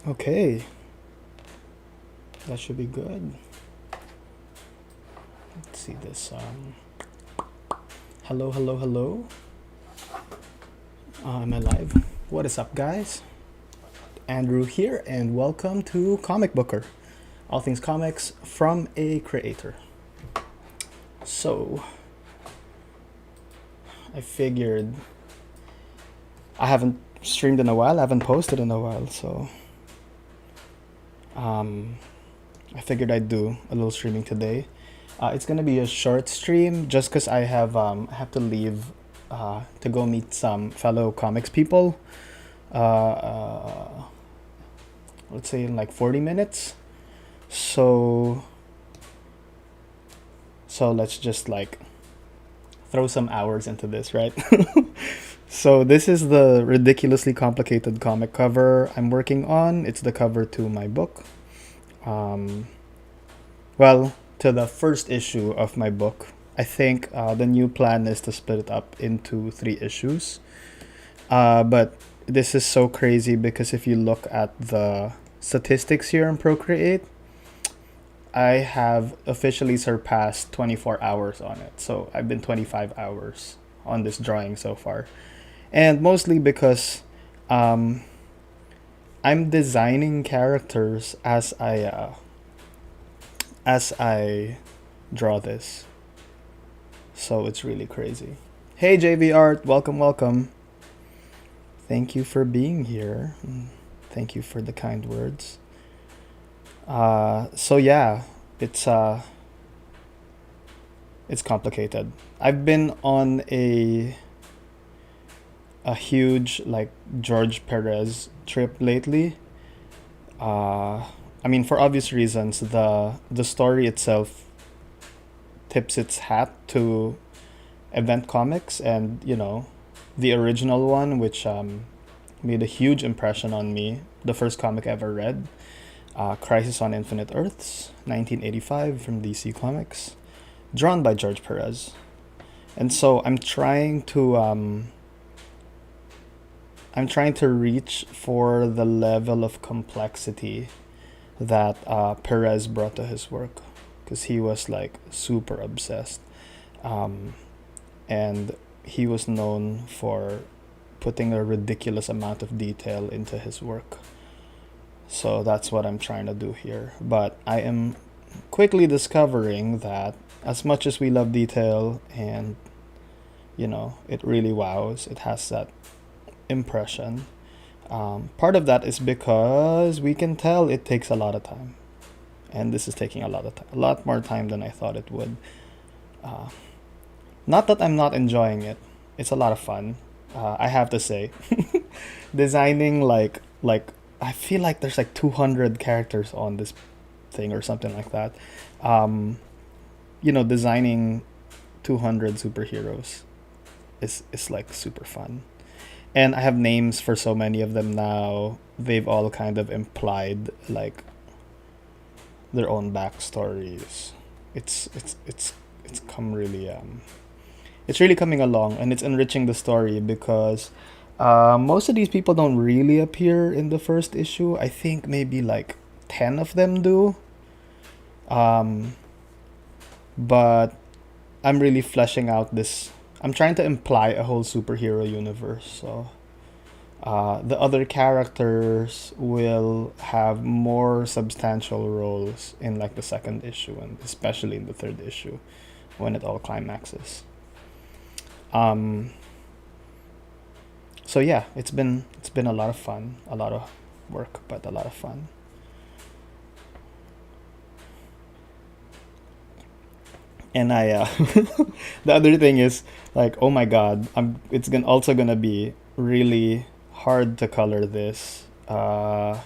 Okay, that should be good. Let's see this. Hello, hello, hello. Am I live? What is up, guys? Andrew here, and welcome to Comicbooker, all things comics from a creator. So, I figured I haven't streamed in a while, I haven't posted in a while, so I figured I'd do a little streaming today. It's gonna be a short stream just because I have to leave to go meet some fellow comics people. Let's say in like 40 minutes. So let's just like throw some hours into this, right? So this is the ridiculously complicated comic cover I'm working on. It's the cover to my book. Well, to the first issue of my book. I think the new plan is to split it up into 3 issues. But this is so crazy because if you look at the statistics here in Procreate, I have officially surpassed 24 hours on it. So I've been 25 hours on this drawing so far. And mostly because I'm designing characters as I draw this. So it's really crazy. Hey JV Art, welcome, welcome. Thank you for being here. Thank you for the kind words. So yeah, it's complicated. I've been on a huge like George Perez trip lately. I mean, for obvious reasons, the story itself tips its hat to Event Comics, and the original one, which made a huge impression on me. The first comic I ever read, Crisis on Infinite Earths, 1985 from DC Comics, drawn by George Perez. And so I'm trying to reach for the level of complexity that Perez brought to his work, because he was like super obsessed, and he was known for putting a ridiculous amount of detail into his work. So that's what I'm trying to do here. But I am quickly discovering that as much as we love detail and it really wows, it has that impression. Part of that is because we can tell it takes a lot of time, and this is taking a lot more time than I thought it would. Not that I'm not enjoying it; it's a lot of fun. I have to say, designing like I feel like there's like 200 characters on this thing or something like that. Designing 200 superheroes is like super fun. And I have names for so many of them now. They've all kind of implied like their own backstories. It's come really it's really coming along, and it's enriching the story because most of these people don't really appear in the first issue. I think maybe like 10 of them do. But I'm really fleshing out this. I'm trying to imply a whole superhero universe. So the other characters will have more substantial roles in like the second issue, and especially in the third issue when it all climaxes. So yeah, it's been a lot of fun, a lot of work, but a lot of fun. And I the other thing is like, oh my god, it's also gonna be really hard to color this. I'm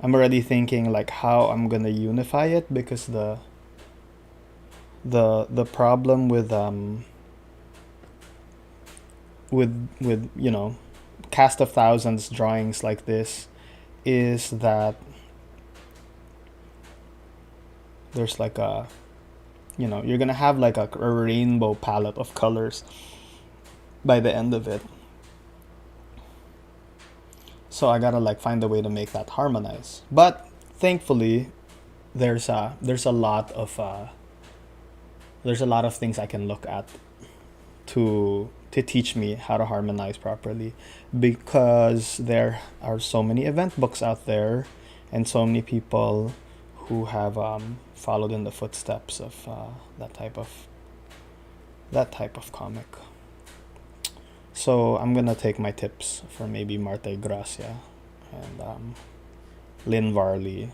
already thinking like how I'm gonna unify it, because the problem with cast of thousands drawings like this is that there's like you're gonna have like a rainbow palette of colors by the end of it. So I gotta like find a way to make that harmonize. But thankfully, there's a lot of things I can look at to teach me how to harmonize properly, because there are so many event books out there and so many people who have followed in the footsteps of that type of comic. So I'm gonna take my tips from maybe Marta Gracia and Lynn Varley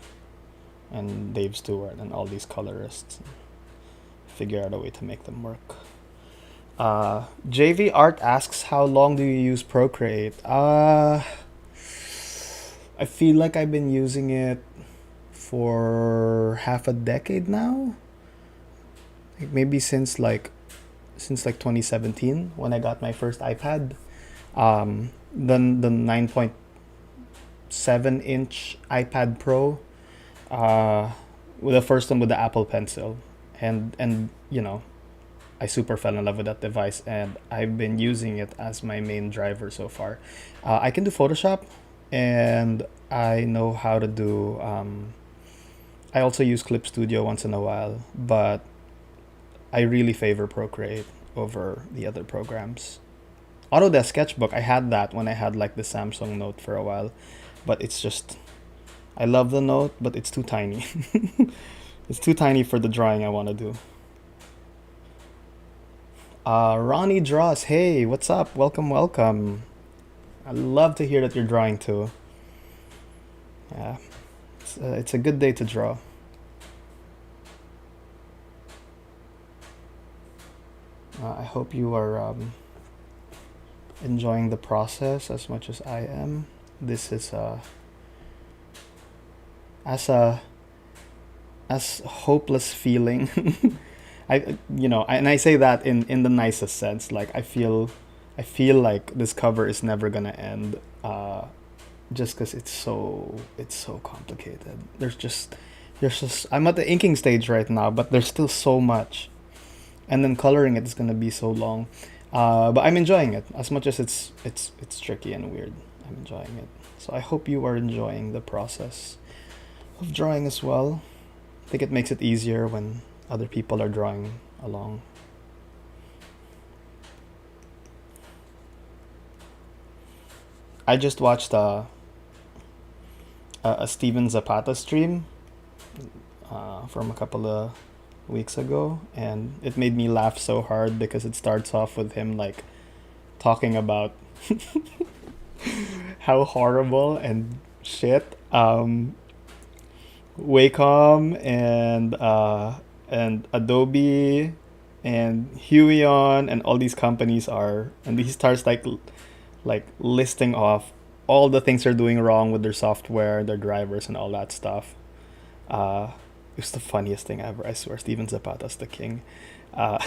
and Dave Stewart and all these colorists, figure out a way to make them work. JV Art asks, how long do you use Procreate? I feel like I've been using it for half a decade now. Like maybe since 2017 when I got my first iPad. The 9.7-inch iPad Pro, with the first one with the Apple Pencil, and I super fell in love with that device, and I've been using it as my main driver so far. I can do Photoshop, and I know how to do. I also use Clip Studio once in a while, but I really favor Procreate over the other programs. Autodesk Sketchbook, I had that when I had like the Samsung Note for a while, but it's just, I love the Note, but it's too tiny. It's too tiny for the drawing I want to do. Ronnie Dross, hey, what's up? Welcome, welcome. I love to hear that you're drawing too. Yeah, it's a good day to draw. I hope you are enjoying the process as much as I am. This is as hopeless feeling. And I say that in the nicest sense. Like I feel like this cover is never gonna end. Just because it's so complicated. There's just I'm at the inking stage right now, but there's still so much, and then coloring it is gonna be so long. But I'm enjoying it as much as it's tricky and weird. I'm enjoying it. So I hope you are enjoying the process of drawing as well. I think it makes it easier when other people are drawing along. I just watched a Steven Zapata stream from a couple of weeks ago, and it made me laugh so hard because it starts off with him like talking about how horrible and shit Wacom and Adobe and Huion and all these companies are, and he starts like listing off all the things they're doing wrong with their software, their drivers, and all that stuff. It was the funniest thing ever. I swear, Steven Zapata's the king. But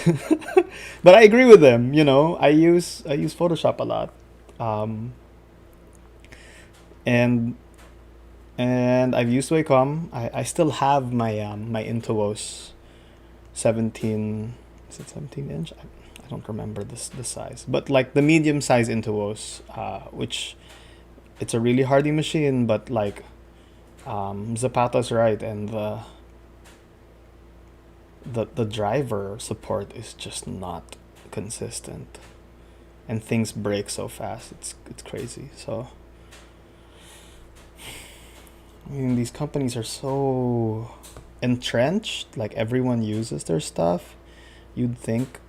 I agree with him. I use Photoshop a lot, and I've used Wacom. I still have my my Intuos 17. Is it 17-inch? I don't remember the size, but like the medium size Intuos, which it's a really hardy machine, but like Zapata's right, and the driver support is just not consistent, and things break so fast. It's crazy. So I mean, these companies are so entrenched, like everyone uses their stuff. You'd think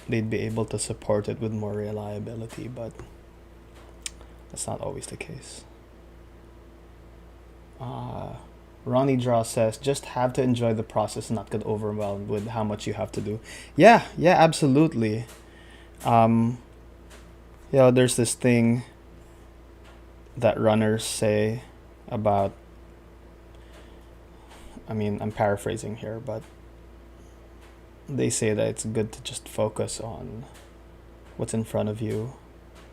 they'd be able to support it with more reliability, but that's not always the case. Ronnie Draw says, just have to enjoy the process and not get overwhelmed with how much you have to do. Yeah, absolutely. There's this thing that runners say about, I mean, I'm paraphrasing here, but they say that it's good to just focus on what's in front of you,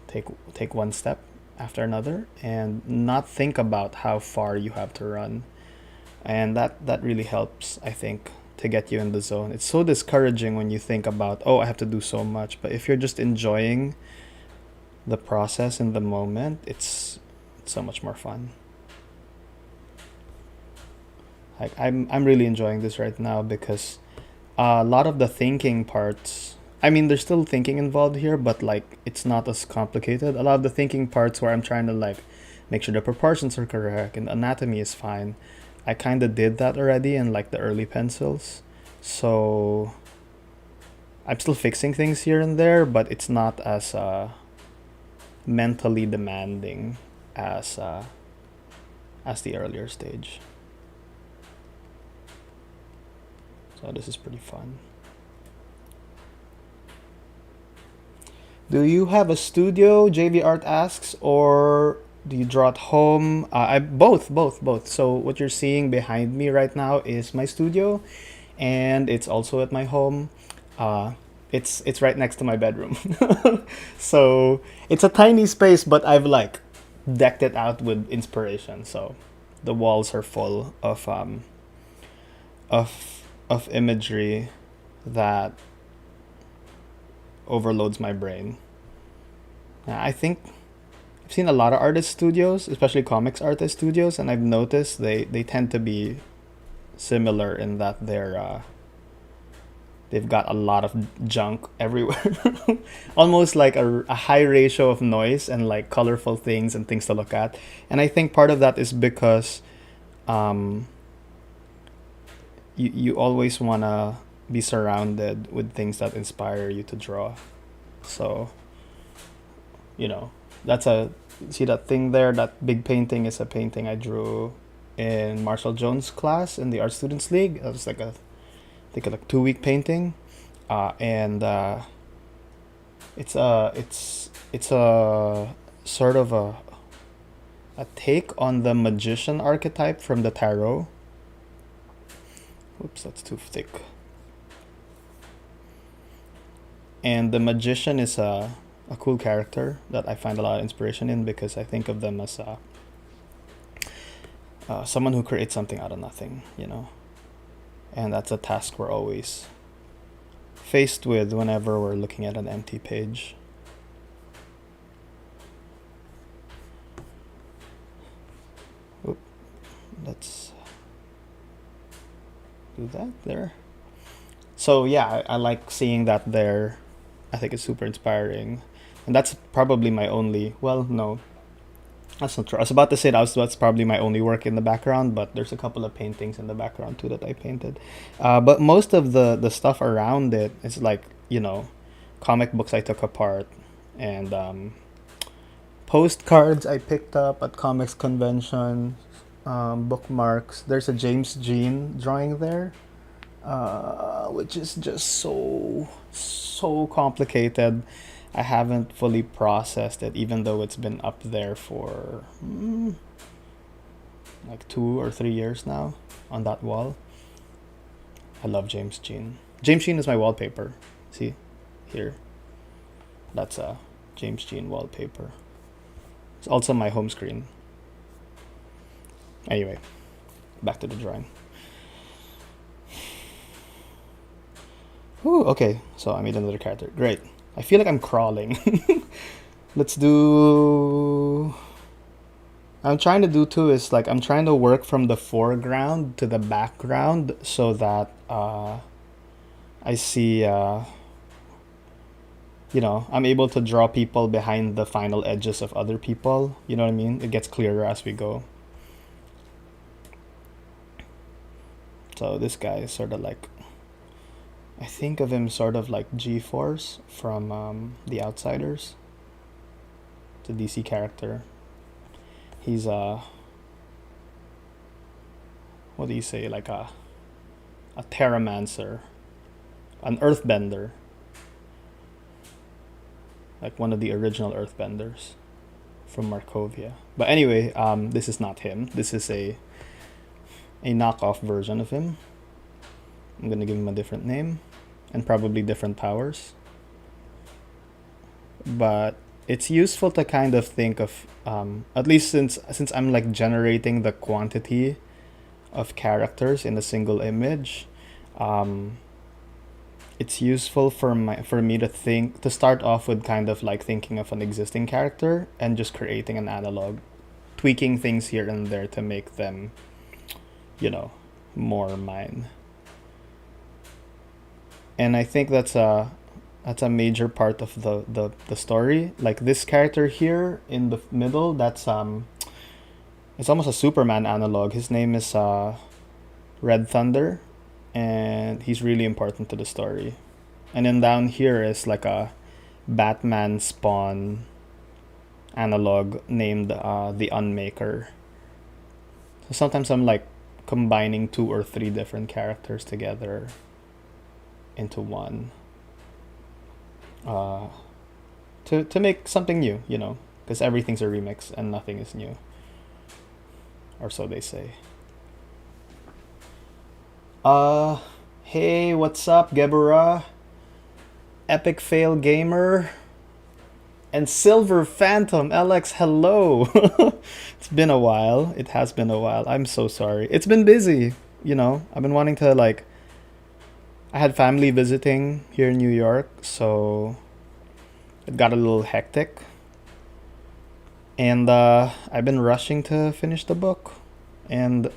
take one step after another, and not think about how far you have to run. And that really helps, I think, to get you in the zone. It's so discouraging when you think about, I have to do so much. But if you're just enjoying the process in the moment, it's It's so much more fun. Like I'm really enjoying this right now because a lot of the thinking parts. I mean, there's still thinking involved here, but like it's not as complicated. A lot of the thinking parts where I'm trying to like make sure the proportions are correct and anatomy is fine. I kind of did that already in like the early pencils. So I'm still fixing things here and there, but it's not as mentally demanding as the earlier stage. So this is pretty fun. Do you have a studio? JV Art asks, or do you draw at home? I both. So what you're seeing behind me right now is my studio, and it's also at my home. Uh, it's right next to my bedroom. So it's a tiny space, but I've like decked it out with inspiration. So the walls are full of imagery that overloads my brain. I think I've seen a lot of artist studios, especially comics artist studios, and I've noticed they tend to be similar in that they've got a lot of junk everywhere. Almost like a high ratio of noise and like colorful things and things to look at. And I think part of that is because um, you always want to be surrounded with things that inspire you to draw. So, you know, that's a see that thing there, that big painting is a painting I drew in Marshall Jones' class in the Art Students League. It was like a I think like 2 week painting, and it's a sort of a take on the magician archetype from the tarot. Oops, that's too thick. And the magician is a cool character that I find a lot of inspiration in because I think of them as someone who creates something out of nothing, you know? And that's a task we're always faced with whenever we're looking at an empty page. Oop, let's do that there. So yeah, I like seeing that there. I think it's super inspiring. And that's probably my only, well, no, that's not true. I was about to say that's probably my only work in the background, but there's a couple of paintings in the background too that I painted. But most of the stuff around it is like, you know, comic books I took apart and postcards I picked up at comics convention, bookmarks. There's a James Jean drawing there, which is just so complicated. I haven't fully processed it, even though it's been up there for like 2 or 3 years now on that wall. I love James Jean. James Jean is my wallpaper. See, here. That's a James Jean wallpaper. It's also my home screen. Anyway, back to the drawing. Ooh, okay, so I made another character. Great. I feel like I'm crawling. Let's do. I'm trying to do too is like I'm trying to work from the foreground to the background so that I see, I'm able to draw people behind the final edges of other people. You know what I mean? It gets clearer as we go. So this guy is sort of like, I think of him sort of like G-Force from The Outsiders. It's a DC character. He's what do you say, like a Terramancer, an Earthbender, like one of the original Earthbenders from Markovia. But anyway, this is not him. This is a knockoff version of him. I'm gonna give him a different name and probably different powers. But it's useful to kind of think of, at least since I'm like generating the quantity of characters in a single image, it's useful for me to start off with kind of like thinking of an existing character and just creating an analog tweaking things here and there to make them, you know, more mine. And I think that's a major part of the story. Like this character here in the middle, that's it's almost a Superman analog. His name is Red Thunder, and he's really important to the story. And then down here is like a Batman Spawn analog named the Unmaker. So sometimes I'm like combining 2 or 3 different characters together into one to make something new, you know, because everything's a remix and nothing is new, or so they say. Hey, what's up, Gebera? Epic Fail Gamer and Silver Phantom LX, hello. It's been a while. It has been a while. I'm so sorry. It's been busy, you know. I've been wanting to like I had family visiting here in New York, so it got a little hectic. And I've been rushing to finish the book. And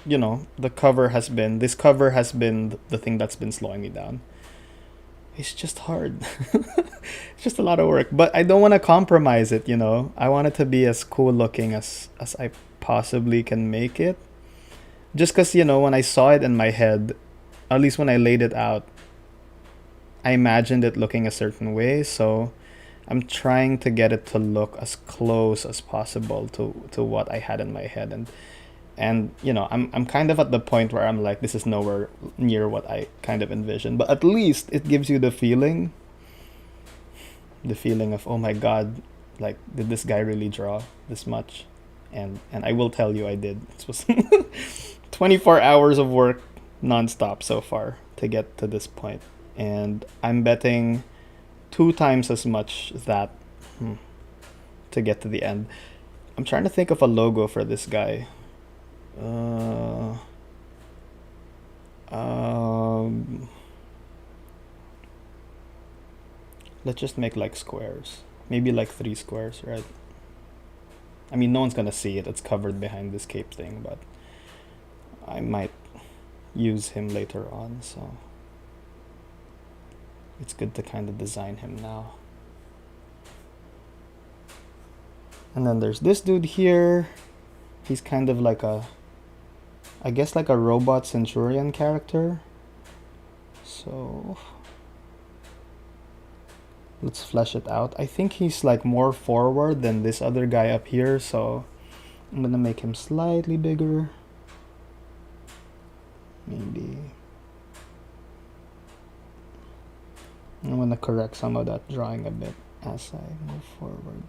you know, this cover has been the thing that's been slowing me down. It's just hard. It's just a lot of work, but I don't want to compromise it, you know. I want it to be as cool looking as I possibly can make it. Just because, you know, when I saw it in my head, at least when I laid it out, I imagined it looking a certain way, so I'm trying to get it to look as close as possible to what I had in my head. And you know, I'm kind of at the point where I'm like, this is nowhere near what I kind of envisioned, but at least it gives you the feeling of, oh my god, like, did this guy really draw this much? And I will tell you, I did. This was 24 hours of work nonstop so far to get to this point, and I'm betting 2 times as much that to get to the end. I'm trying to think of a logo for this guy. Let's just make like squares, maybe like 3 squares, right? I mean, no one's gonna see it, it's covered behind this cape thing, but I might use him later on, so it's good to kind of design him now. And then there's this dude here. He's kind of like I guess like a robot Centurion character. So let's flesh it out. I think he's like more forward than this other guy up here, so I'm gonna make him slightly bigger. Maybe I'm gonna correct some of that drawing a bit as I move forward.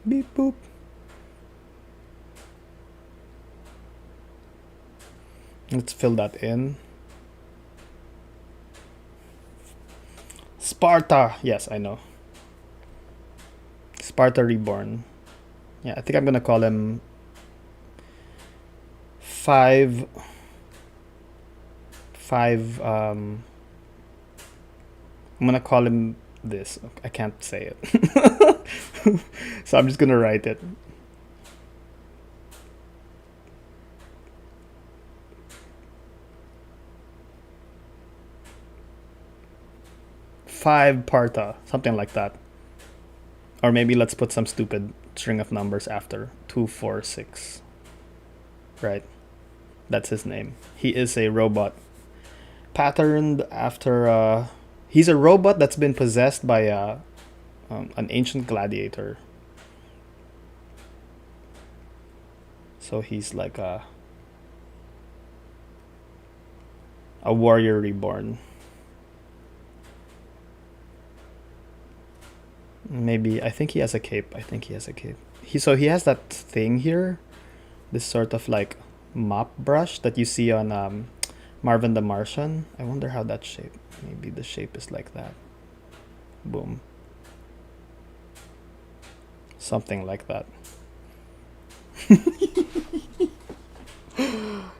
Beep boop. Let's fill that in. Sparta. Yes, I know. Sparta Reborn. Yeah, I think I'm gonna call him 5. I'm gonna call him this. I can't say it. So I'm just gonna write it. Five Parta, something like that. Or maybe let's put some stupid string of numbers after 2, 4, 6. Right? That's his name. He is a robot. Patterned after he's a robot that's been possessed by an ancient gladiator. So he's like a warrior reborn. Maybe, I think he has a cape. He has that thing here, this sort of like mop brush that you see on Marvin the Martian. I wonder how that's shaped. Maybe the shape is like that. Boom. Something like that.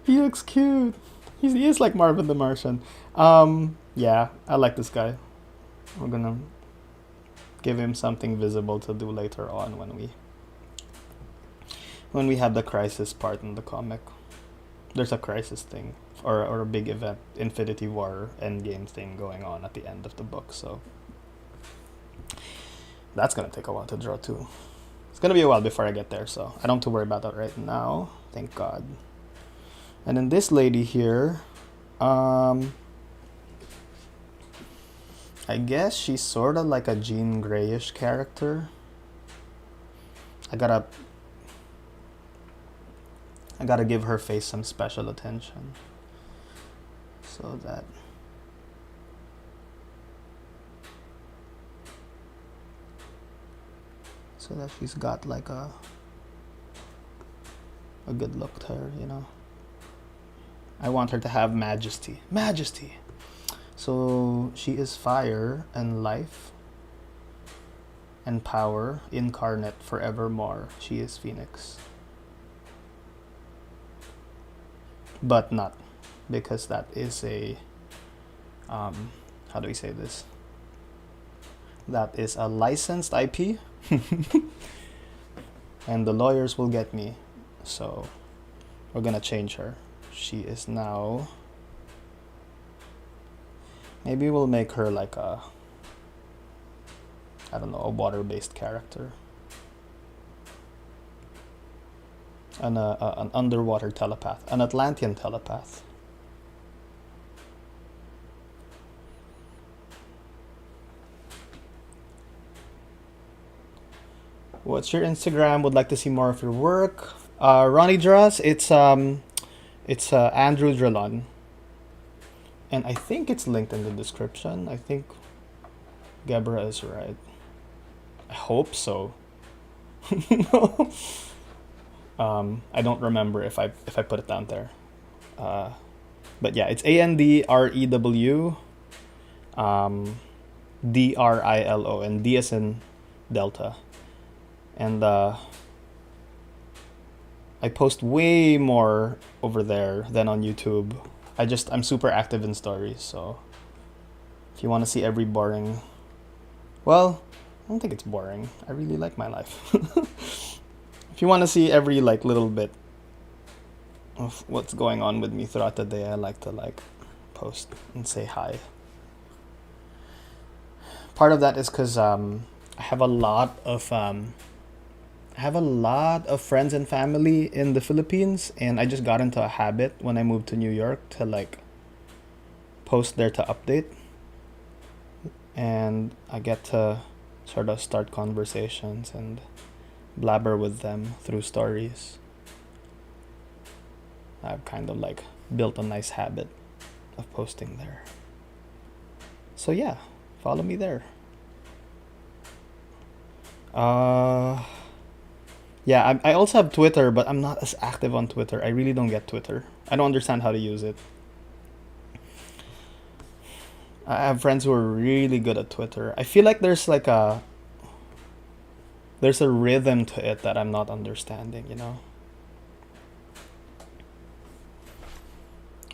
He looks cute. He is like Marvin the Martian. Yeah, I like this guy. We're gonna Give him something visible to do later on when we have the crisis part in the comic. There's a crisis thing or a big event, Infinity War Endgame thing going on at the end of the book. So that's gonna take a while to draw too. It's gonna be a while before I get there, so I don't have to worry about that right now. Thank God. And then this lady here, I guess she's sort of like a Jean Greyish character. I gotta give her face some special attention so that she's got like a good look to her, you know. I want her to have majesty. So she is fire and life and power incarnate forevermore. She is Phoenix. But not, because that is a how do we say this? That is a licensed IP. And the lawyers will get me. So we're gonna change her. She is now, maybe we'll make her like a, I don't know, a water-based character. An underwater telepath, an Atlantean telepath. What's your Instagram? Would like to see more of your work. Ronnie Draws. It's Andrew Drillon, and I think it's linked in the description. I think Gebra is right. I hope so. I don't remember if I put it down there, but yeah, it's ANDREW, DRILO, and D as in Delta, and I post way more over there than on YouTube. I'm super active in stories, so if you want to see every boring, well, I don't think it's boring. I really like my life. If you want to see every like little bit of what's going on with me throughout the day, I like to like post and say hi. Part of that is because I have a lot of friends and family in the Philippines, and I just got into a habit when I moved to New York to like post there to update, and I get to sort of start conversations and blabber with them through stories. I've kind of like built a nice habit of posting there. So yeah, follow me there. Yeah, I also have Twitter, but I'm not as active on Twitter. I really don't get Twitter. I don't understand how to use it. I have friends who are really good at Twitter. I feel like there's a rhythm to it that I'm not understanding, you know?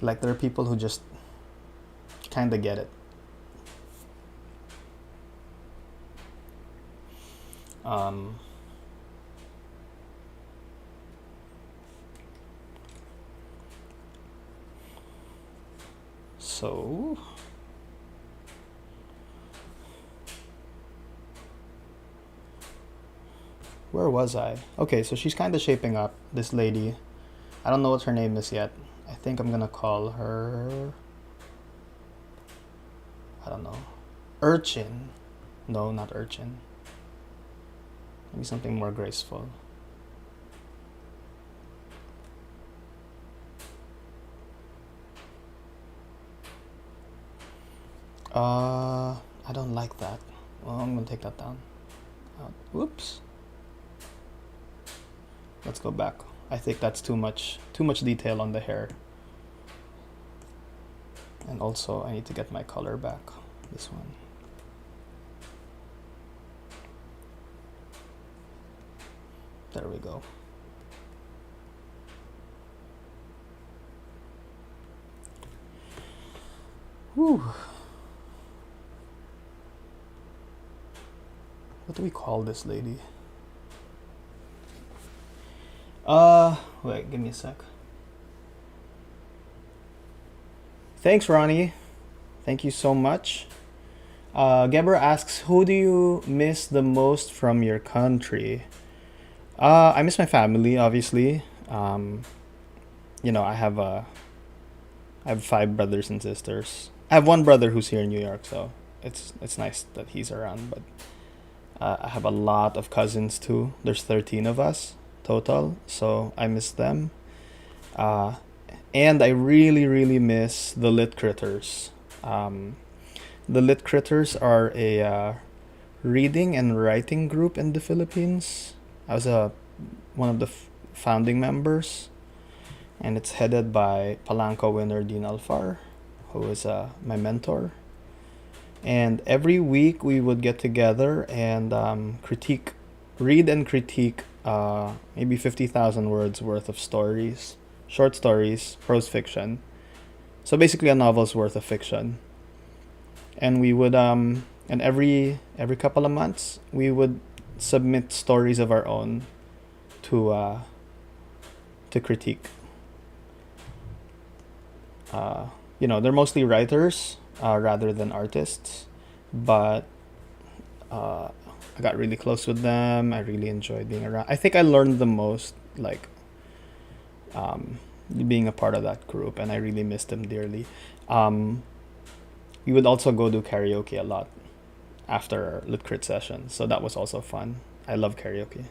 Like there are people who just kind of get it. So where was I? Okay, so she's kind of shaping up, this lady. I don't know what her name is yet. I think I'm gonna call her, I don't know, Urchin. No, not Urchin. Maybe something more graceful. I don't like that. Well, I'm gonna take that down. Whoops. Let's go back. I think that's too much detail on the hair. And also I need to get my color back. This one. There we go. Whew. What do we call this lady? Wait, give me a sec. Thanks, Ronnie. Thank you so much. Geber asks, who do you miss the most from your country? I miss my family, obviously. You know, I have 5 brothers and sisters. I have one brother who's here in New York, so it's nice that he's around. But I have a lot of cousins too. There's 13 of us total, so I miss them. Uh, and I really, really miss the Lit Critters. Um, the Lit Critters are a reading and writing group in the Philippines. I was one of the founding members, and it's headed by Palanco winner Dean Alfar, who is my mentor. And every week we would get together and read and critique maybe 50,000 words worth of stories, short stories, prose fiction. So basically a novel's worth of fiction. And we would and every couple of months we would submit stories of our own to critique. You know, they're mostly writers rather than artists, but I got really close with them. I really enjoyed being around. I think I learned the most, like, being a part of that group, and I really missed them dearly. We would also go do karaoke a lot after Lit Crit sessions, so that was also fun. I love karaoke.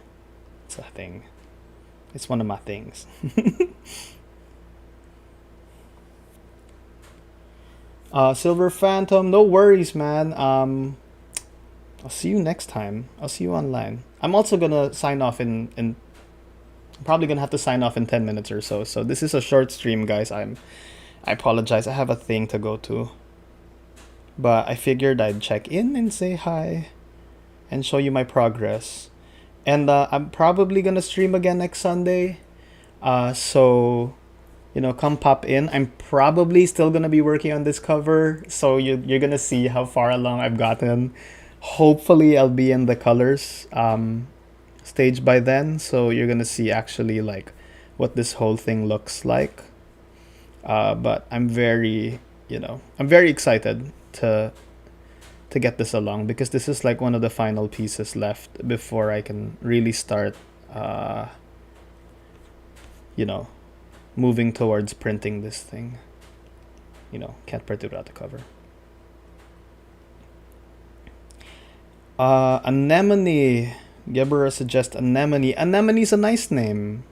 It's a thing. It's one of my things. Silver Phantom, no worries, man. I'll see you next time. I'll see you online. I'm also gonna sign off in probably gonna have to sign off in 10 minutes or so. So this is a short stream, guys. I apologize. I have a thing to go to. But I figured I'd check in and say hi and show you my progress. And I'm probably gonna stream again next Sunday. So you know, come pop in. I'm probably still gonna be working on this cover, so you're gonna see how far along I've gotten. Hopefully, I'll be in the colors stage by then, so you're gonna see actually like what this whole thing looks like. But I'm very excited to get this along, because this is like one of the final pieces left before I can really start you know, moving towards printing this thing. You know, can't print it without the cover. Anemone. Gebera suggests Anemone. Anemone's a nice name.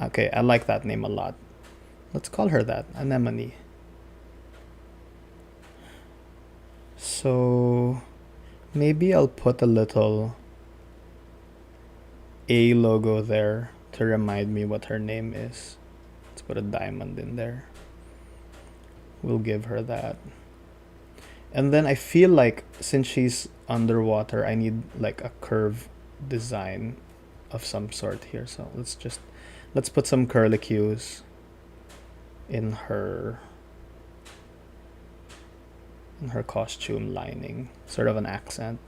Okay, I like that name a lot. Let's call her that, Anemone. So maybe I'll put a little A logo there to remind me what her name is. Let's put a diamond in there. We'll give her that. And then I feel like since she's underwater, I need like a curve design of some sort here. So let's put some curlicues in her costume lining, sort of an accent.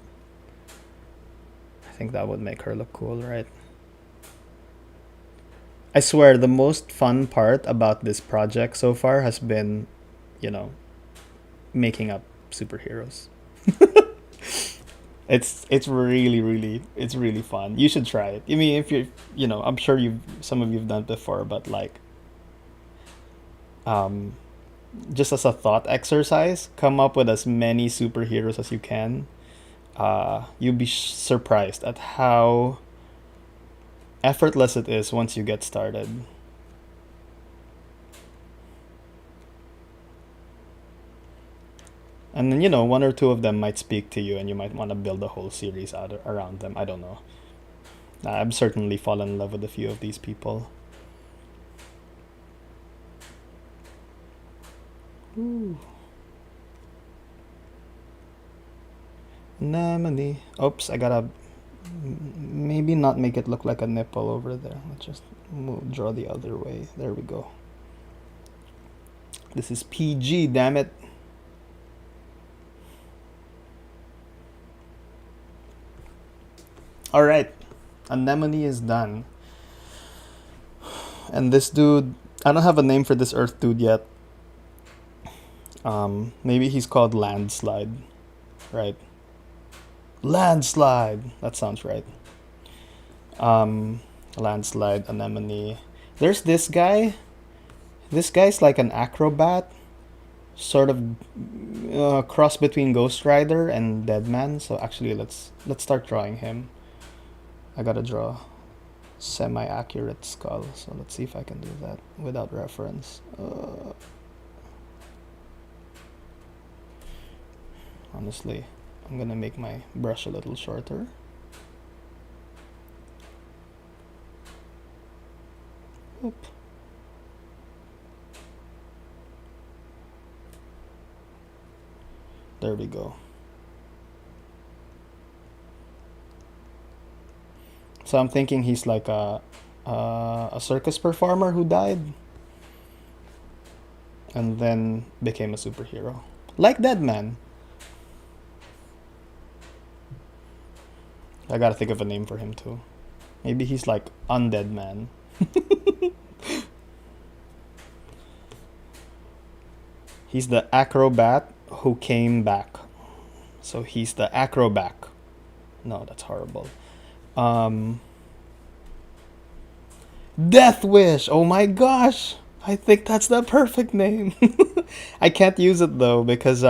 I think that would make her look cool, right? I swear the most fun part about this project so far has been, you know, making up superheroes. It's really fun. You should try it. I mean, if you know, I'm sure some of you've done it before, but like just as a thought exercise, come up with as many superheroes as you can. You'll be surprised at how effortless it is once you get started. And then, you know, one or two of them might speak to you, and you might want to build a whole series around them. I don't know. I've certainly fallen in love with a few of these people. Ooh. Anemone. Oops, I gotta maybe not make it look like a nipple over there. Let's just draw the other way. There we go. This is PG, damn it. All right, anemone is done. And this dude, I don't have a name for this earth dude yet. Maybe he's called Landslide, right? Landslide. That sounds right. Landslide, anemone. There's this guy. This guy's like an acrobat, sort of cross between Ghost Rider and Deadman. So actually, let's start drawing him. I gotta draw semi-accurate skull. So let's see if I can do that without reference. Honestly, I'm gonna make my brush a little shorter. Oop. There we go. So I'm thinking he's like a circus performer who died and then became a superhero, like Deadman. I gotta think of a name for him too. Maybe he's like Undead Man. He's the acrobat who came back. So he's the acrobat. No, that's horrible. Death Wish. Oh my gosh. I think that's the perfect name. I can't use it though because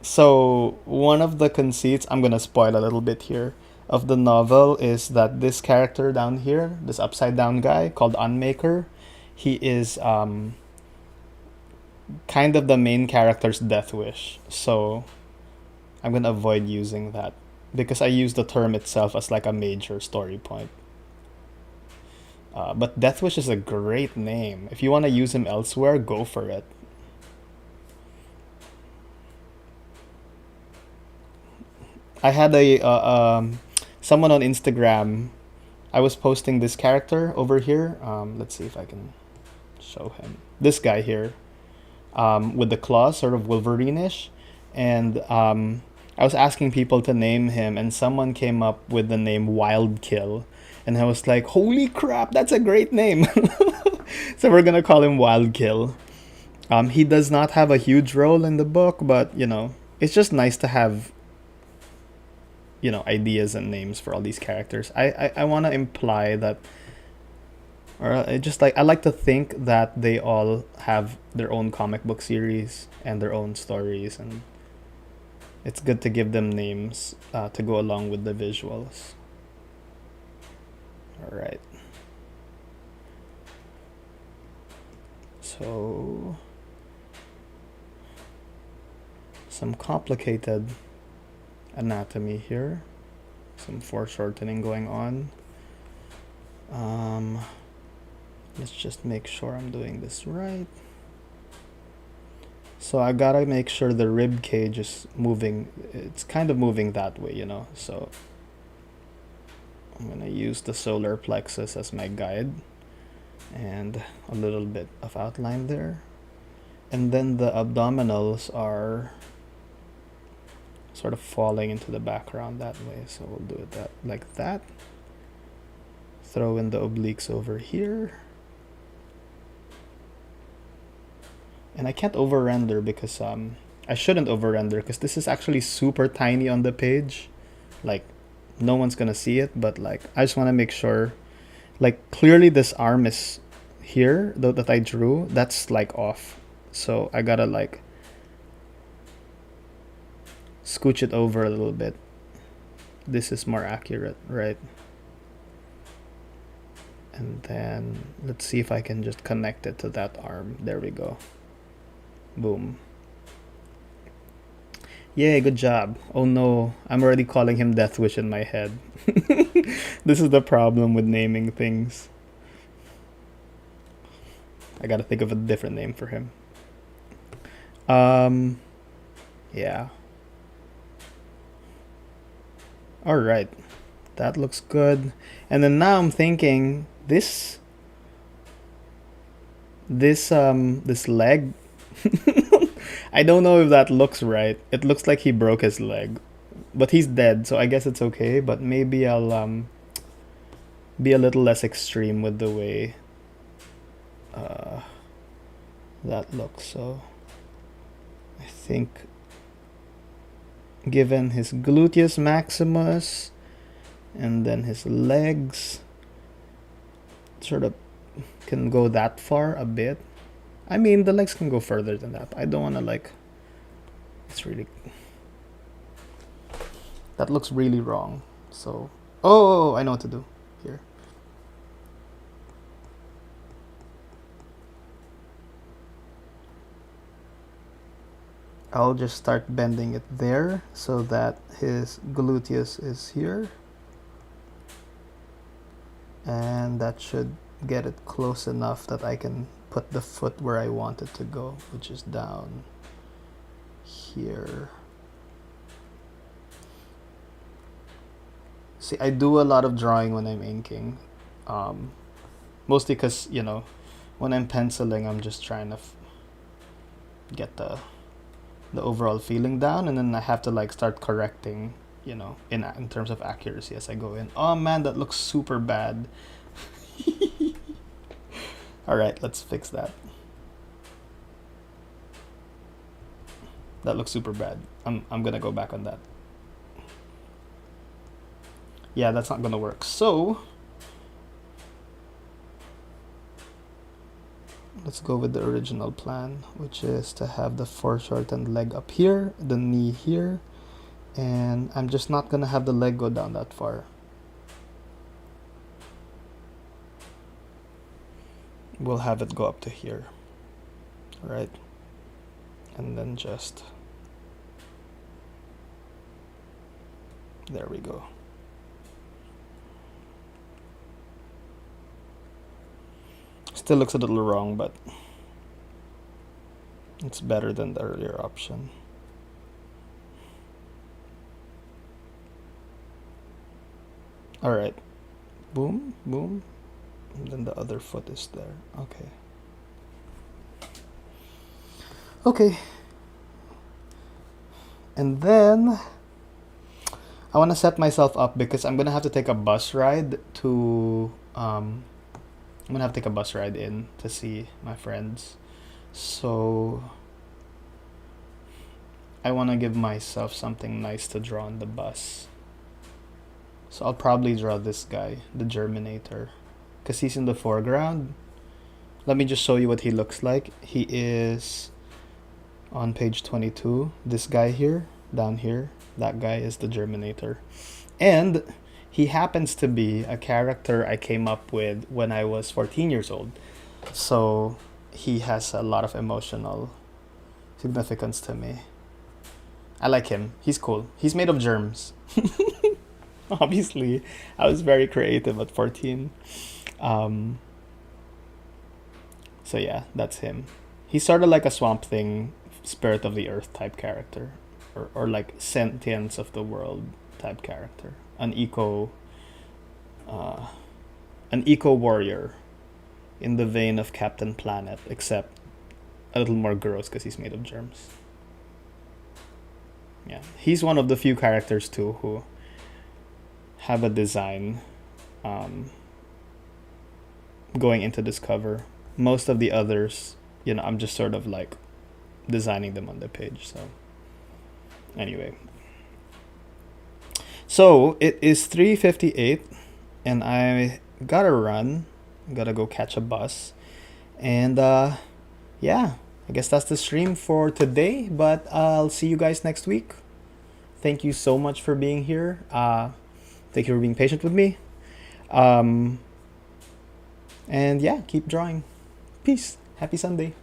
so one of the conceits, I'm gonna spoil a little bit here, of the novel is that this character down here, this upside down guy called Unmaker, he is kind of the main character's death wish. So I'm gonna avoid using that because I use the term itself as like a major story point. But Death Wish is a great name. If you want to use him elsewhere, go for it. I had someone on Instagram. I was posting this character over here. Let's see if I can show him. This guy here, with the claws, sort of Wolverine-ish, and I was asking people to name him, and someone came up with the name Wild Kill, and I was like, "Holy crap, that's a great name!" So we're gonna call him Wild Kill. He does not have a huge role in the book, but it's just nice to have ideas and names for all these characters. I want to imply that, or I like to think that they all have their own comic book series and their own stories, and it's good to give them names to go along with the visuals. All right. So some complicated anatomy here, some foreshortening going on. Let's just make sure I'm doing this right. So I gotta make sure the rib cage is moving. It's kind of moving that way, so I'm gonna use the solar plexus as my guide and a little bit of outline there, and then the abdominals are sort of falling into the background that way, so we'll do it like that. Throw in the obliques over here, and I can't over render because I shouldn't over render because this is actually super tiny on the page, like no one's gonna see it, but like I just want to make sure, like clearly this arm is here though that I drew, that's like off, so I gotta like scooch it over a little bit. This is more accurate, right? And then let's see if I can just connect it to that arm. There we go. Boom. Yay, good job. Oh no, I'm already calling him Death Wish in my head. This is the problem with naming things. I gotta think of a different name for him. Yeah. Alright. That looks good. And then now I'm thinking this leg. I don't know if that looks right. It looks like he broke his leg. but he's dead, so I guess it's okay. But maybe I'll be a little less extreme with the way that looks. So I think, given his gluteus maximus and then his legs, sort of can go that far a bit. I mean, the legs can go further than that. I don't want to like. It's really. That looks really wrong. So, oh, I know what to do here. I'll just start bending it there so that his gluteus is here. And that should get it close enough that I can put the foot where I want it to go, which is down here. See, I do a lot of drawing when I'm inking. Mostly because, you know, when I'm penciling, I'm just trying to get the overall feeling down, and then I have to like start correcting, you know, in terms of accuracy as I go in. Oh man, that looks super bad. All right, let's fix that. That looks super bad. I'm gonna go back on that. Yeah, that's not gonna work. So let's go with the original plan, which is to have the foreshortened leg up here, the knee here, and I'm just not gonna have the leg go down that far. We'll have it go up to here. All right, and then just there we go. Still looks a little wrong, but it's better than the earlier option. All right, boom, boom, and then the other foot is there. Okay. Okay. And then I want to set myself up because I'm gonna have to take a bus ride to I'm gonna have to take a bus ride in to see my friends. So I want to give myself something nice to draw on the bus. So I'll probably draw this guy, the Germinator, because he's in the foreground. Let me just show you what he looks like. He is on page 22. This guy here, down here, that guy is the Germinator. And he happens to be a character I came up with when I was 14 years old. So he has a lot of emotional significance to me. I like him. He's cool. He's made of germs. Obviously, I was very creative at 14. So yeah, that's him. He's sort of like a Swamp Thing, Spirit of the Earth type character. Or like Sentience of the World type character. An eco warrior in the vein of Captain Planet, except a little more gross because he's made of germs. Yeah, he's one of the few characters too who have a design going into this cover. Most of the others, you know, I'm just sort of like designing them on the page. So anyway, so it is 3:58 and I gotta run. Gotta go catch a bus. And yeah, I guess that's the stream for today, but I'll see you guys next week. Thank you so much for being here. Thank you for being patient with me. And yeah, keep drawing. Peace. Happy Sunday.